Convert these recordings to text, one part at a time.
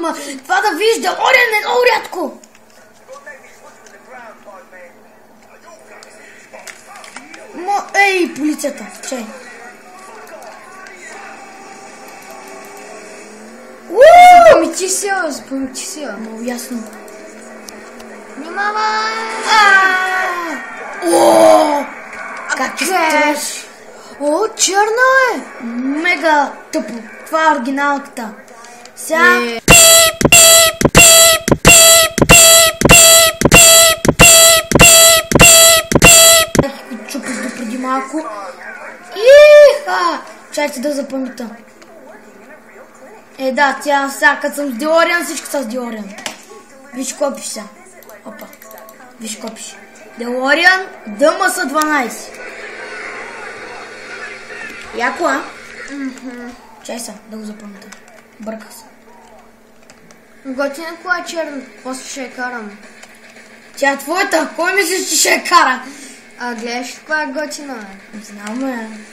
ма това да видиш Делориан е много рядко. Ей, полицията, чай. Запомни сила. Много ясно. Внимавай! Как е страш? О, черна е! Мега тъпо. Това е оригиналката. Сега... Чупих до преди малко. Чайте да запомните. Да, тя сега като съм с Делориан, всички са с Делориан. Виж какво пише. Опа. Виж какво пише. Делориан ДМС 12. Яко, а? Чай са, да го запомните. Бърках се. Готина кола е черна, после ще я карам. Тя е твоята, кой мислиш, че ще я кара? Гледаш коя е готина, Не знам, бе.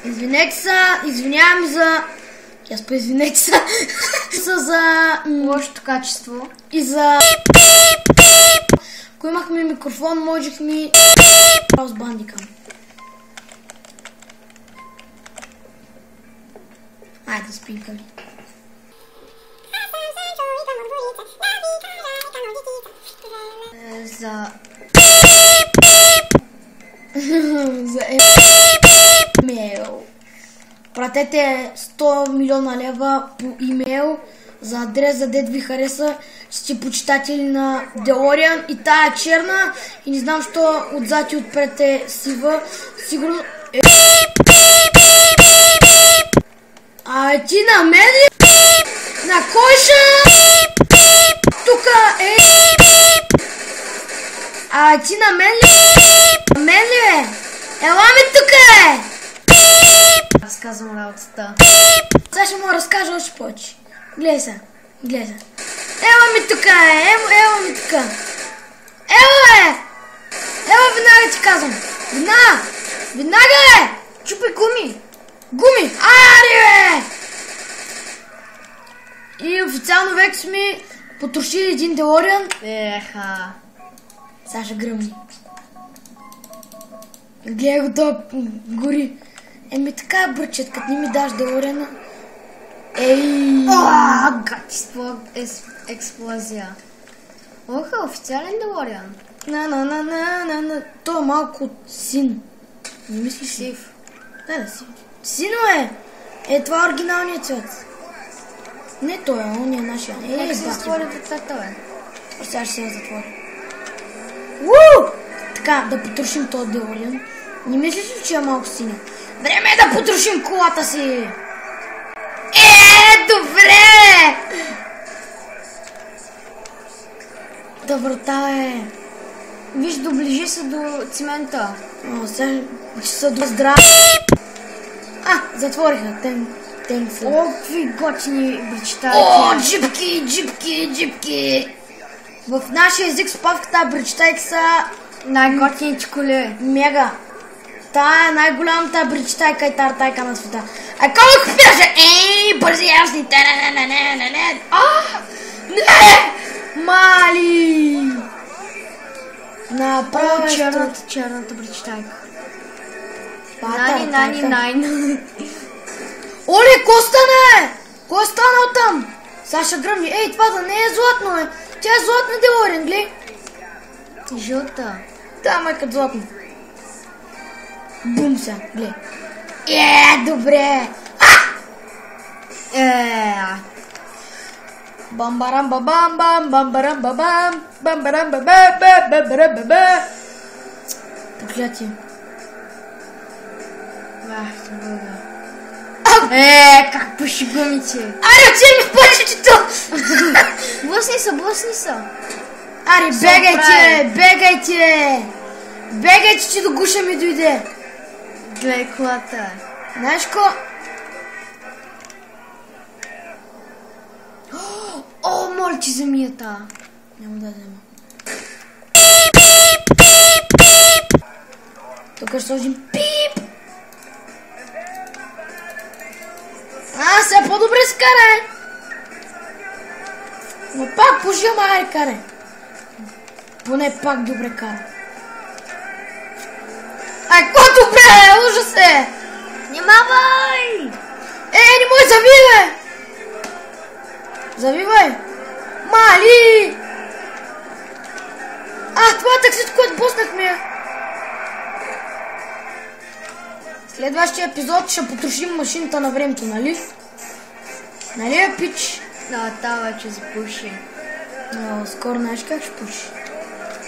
Извинете се, извинявам за... Аз по-извинете се. За... лошото качество. И за... Ако имахме микрофон, можехме... с бандикам. Айде, спинкали. За имейл. Пратете 100 милиона лева по имейл за адрес, за дед ви хареса, че сте почитатели на Делориан и тая черна и не знам, що отзад и отпред е сива. Сигурно е... ти на мен ли? На кой ще? Тука е... ти на мен ли? На мен ли, бе? Ела ми тука, бе! разказвам работата. Сега ще му разкажа още повече. Гледай се, гледай се. Ела ми тука, ела ми тука. Ела, бе! Ела, веднага ти казвам. Веднага, бе! Чупи гуми. Гуми! Ари, бе! И официално вече сме потрошили един Делориан. Еха. Сега ще гръмни. Гледай го това гори. Така бръчет, като не ми даш Делориана. Гатиство експлозия. Официален Делориан. На. То е малко син. Не мислиш ли? Сив. Да, сив. Сино е! Това е оригиналният цвет. Не той е, он е нашия. Нека се затвори вратата, бе. Сега ще се я затвори. Така, да потрошим този Делориан. Не мислиш ли, че е малко синя? Време е да потрошим колата си! Добре! Да, врата е. Виж, доближи се до цимента. Сега ще са до здрави. Затвориха. Какви готини бричтайки. Джипки. В нашия език спавката бричтайки са... най-готините коли. Мега. Та е най-голямата бричтайка и тартайка на света. Кой го купираше? Бързи ясни. Не! Мали! Направо черната бричтайка. Нани. Оле, ко стана, Кой станал там? Саша гръмни. Това да не е златно, е. Тя е златна Делориан, гледай. Жълта. Да, ма като златно. Бум са, гледай. Добре. Бамбарам бабам бам, бамбарам бабам, бамбарам бабам. Проклятие. Как пуши гумите. Че ми в пъчетето. Блъсни са. Ари, бегайте, че до гуша ми дойде. Гледай колата. Знаеш ко? Моля ти земята. Няма да взема. Тук ще сложим пип. Сега по-добре се карай! Но пак пуши, ама айде карай. Поне пак добре кара. Ай, ко добре, ужас е! Внимавай! Не мой, завивай! Завивай! Мали! Това е таксито, което боснахме. Следващия епизод ще потрошим машината на времето, нали? Нали е, пич? Да, та вече запуши. Скоро знаеш как ще пуши?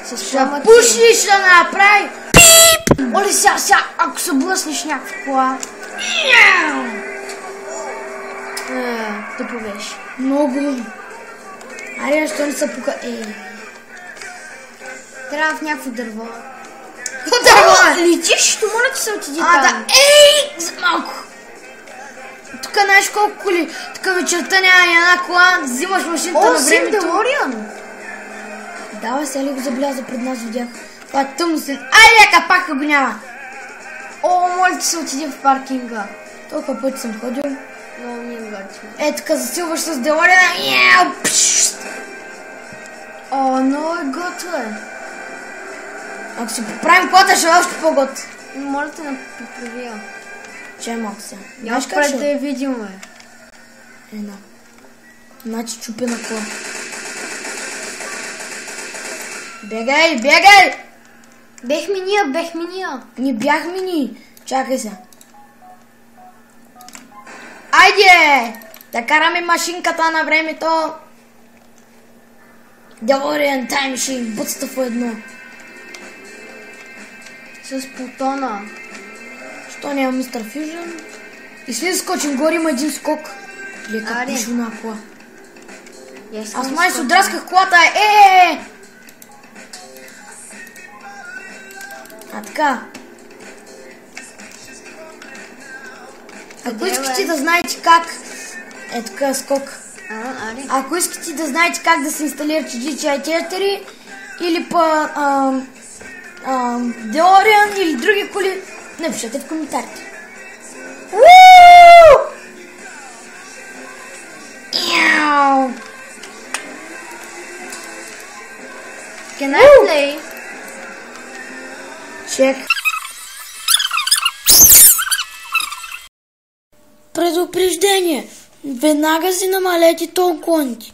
Ще пуши, ще направи! Пип! Оле, сега, ако се блъснеш някаква кола. Тъпо беше. Много. Аре, що не се пука? Трябва в някакво дърво. Дърво! Летиш, то моля ти се отиди там. Да, за малко. Тук знаеш колко коли. Тук вечерта няма и една кола, взимаш машината на времето. Делориан! Да, сега ли го забляза пред нас, видях. Това е тъмно сен. Айде, пак го няма. Моля ти се отиди в паркинга. Толкова пъти съм ходил. Много ми е готино. Тук засилваш с Делориана. Много е готово. Ако си поправим колата, ще е още по-готово. Моля те да поправя. Че малко сега. Знаеш как ще да я видим, Значи чупена кола. Бегай, бегай! Бехме ние. Не бяхме ни. Чакай се. Айде! Да караме машинката на времето. Делориан Time Machine. Буцата в едно. С Плутона. Що няма Мистер Фюжън? И след скочим горе, има един скок. Лека пушена кола. Аз май се отрасках колата. Така. Ако искате да знаете как... така скок. Ако искате да знаете как да се инсталирате GTI 4 или по Делориан или други коли, напишете в коментарите. Can I play? Чек. Предупреждение. Веднага си намалете тонконите.